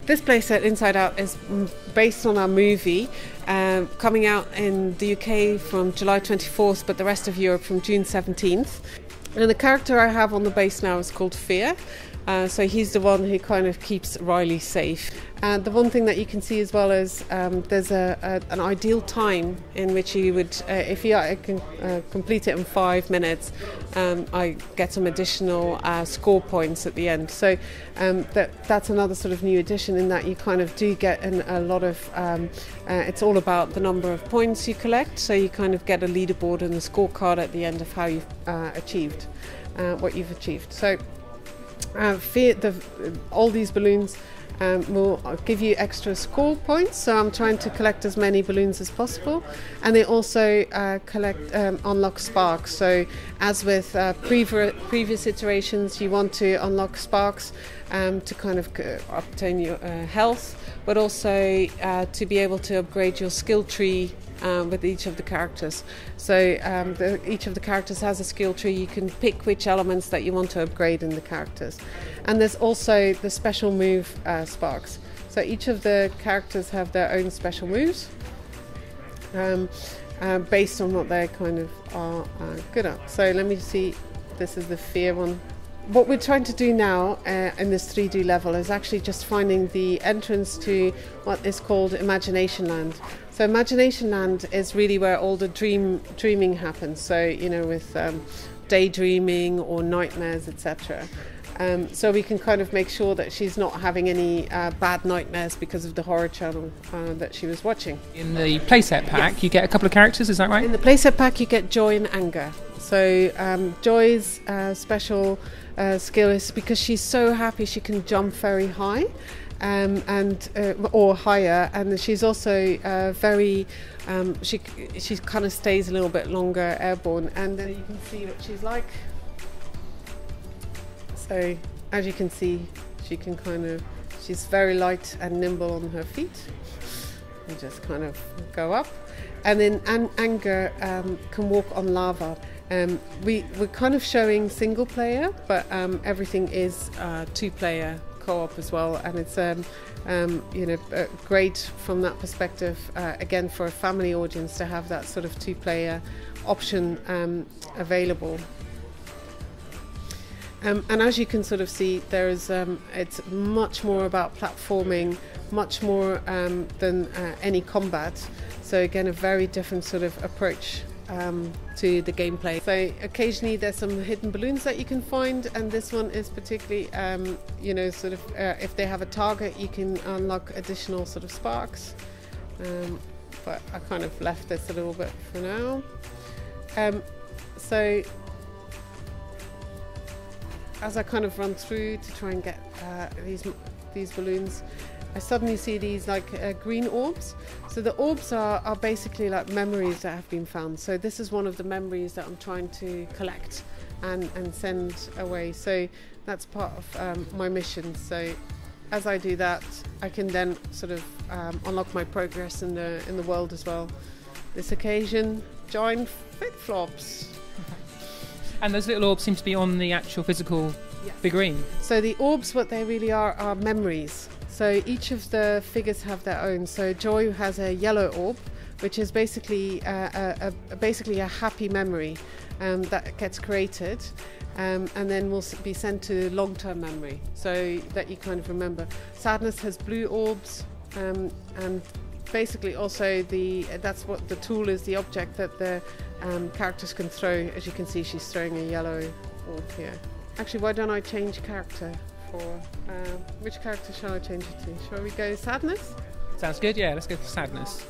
This playset, Inside Out, is based on our movie, coming out in the UK from July 24th, but the rest of Europe from June 17th. And the character I have on the base now is called Fear. So he's the one who kind of keeps Riley safe. And the one thing that you can see as well is there's an ideal time in which you would, if you can complete it in 5 minutes, I get some additional score points at the end. So that's another sort of new addition in that you kind of do get a lot of, it's all about the number of points you collect. So you kind of get a leaderboard and a scorecard at the end of how you've achieved, what you've achieved. So all these balloons will give you extra score points, so I'm trying to collect as many balloons as possible, and they also unlock sparks. So as with previous iterations, you want to unlock sparks to kind of obtain your health, but also to be able to upgrade your skill tree with each of the characters. So each of the characters has a skill tree. You can pick which elements that you want to upgrade in the characters. And there's also the special move sparks. So each of the characters have their own special moves based on what they kind of are good at. So let me see, this is the Fear one. What we're trying to do now in this 3D level is actually just finding the entrance to what is called Imaginationland. So Imaginationland is really where all the dreaming happens. So, you know, with daydreaming or nightmares, etc. So we can kind of make sure that she's not having any bad nightmares because of the horror channel that she was watching. In the playset pack, yes, you get a couple of characters, is that right? In the playset pack, you get Joy and Anger. So Joy's special skill is because she's so happy she can jump very high. Or higher, and she's also very she kind of stays a little bit longer airborne, and then you can see what she's like. So as you can see, she's very light and nimble on her feet, and just kind of go up. And then Anger can walk on lava. We're kind of showing single player, but everything is 2-player co-op as well, and it's great from that perspective, again for a family audience, to have that sort of 2-player option available. And as you can sort of see, there is it's much more about platforming, much more than any combat. So again, a very different sort of approach to the gameplay. So occasionally there's some hidden balloons that you can find, and this one is particularly, if they have a target, you can unlock additional sort of sparks. But I kind of left this a little bit for now. So as I kind of run through to try and get these balloons, I suddenly see these like green orbs. So the orbs are basically like memories that have been found. So this is one of the memories that I'm trying to collect and send away. So that's part of my mission. So as I do that, I can then sort of unlock my progress in the world as well. This occasion, giant flip-flops. And those little orbs seem to be on the actual physical figurine. So the orbs, what they really are memories. So each of the figures have their own. So Joy has a yellow orb, which is basically a happy memory that gets created, and then will be sent to long-term memory, so that you kind of remember. Sadness has blue orbs, and basically also that's what the tool is, the object that the characters can throw. As you can see, she's throwing a yellow orb here. Actually, why don't I change character? Which character shall I change it to? Shall we go Sadness? Sounds good, yeah, let's go for Sadness.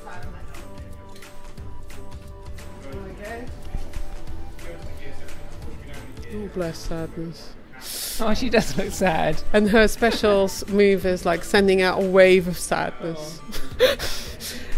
There we go. Oh, bless Sadness. Oh, she does look sad. And her special move is like sending out a wave of sadness. Oh.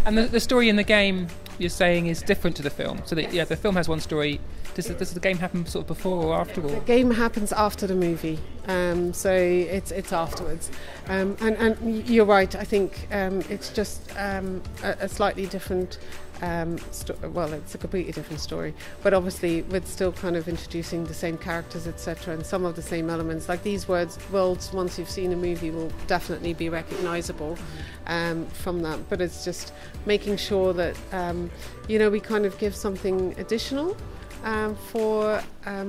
And the story in the game, you're saying, is different to the film. So the film has one story, Does the game happen sort of before or after? The game happens after the movie, so it's afterwards. And you're right. I think it's just a slightly different. Well, it's a completely different story, but obviously we're still kind of introducing the same characters, etc., and some of the same elements. Like these worlds, once you've seen a movie, will definitely be recognisable from that. But it's just making sure that we kind of give something additional for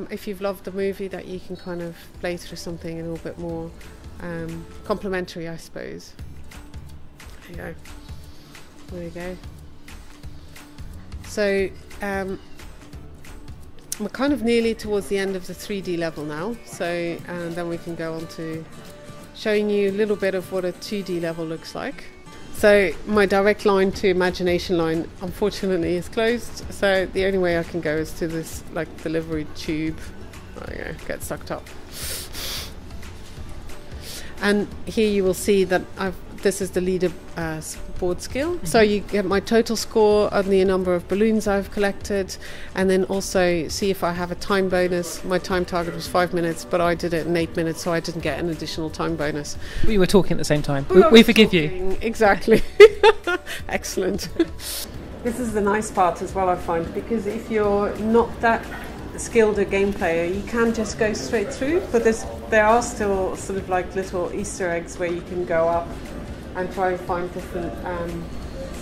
if you've loved the movie, that you can kind of play through something a little bit more complimentary, I suppose. There you go. There you go. So we're kind of nearly towards the end of the 3D level now, so then we can go on to showing you a little bit of what a 2D level looks like. So my direct line to Imaginationland unfortunately is closed, so the only way I can go is to this like delivery tube. There you go, get sucked up. And here you will see that this is the leader board skill. So you get my total score on the number of balloons I've collected, and then also see if I have a time bonus. My time target was 5 minutes, but I did it in 8 minutes, so I didn't get an additional time bonus. We were talking at the same time. We forgive you. Exactly. Excellent. This is the nice part as well, I find, because if you're not that skilled a game player, you can just go straight through, but there are still sort of like little Easter eggs where you can go up and try and find different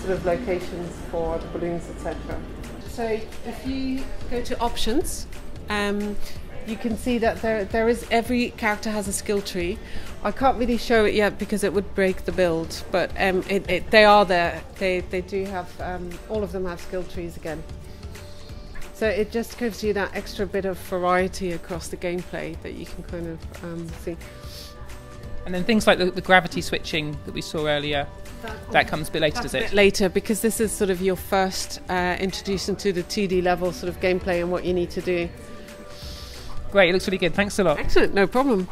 sort of locations for the balloons, etc. So if you go to options, you can see that there is, every character has a skill tree. I can't really show it yet because it would break the build, but they are there. They do have, all of them have skill trees again. So it just gives you that extra bit of variety across the gameplay that you can kind of see. And then things like the gravity switching that we saw earlier, that comes a bit later, does it? A bit later, because this is sort of your first introduction to the 2D level sort of gameplay and what you need to do. Great, it looks really good. Thanks a lot. Excellent, no problem.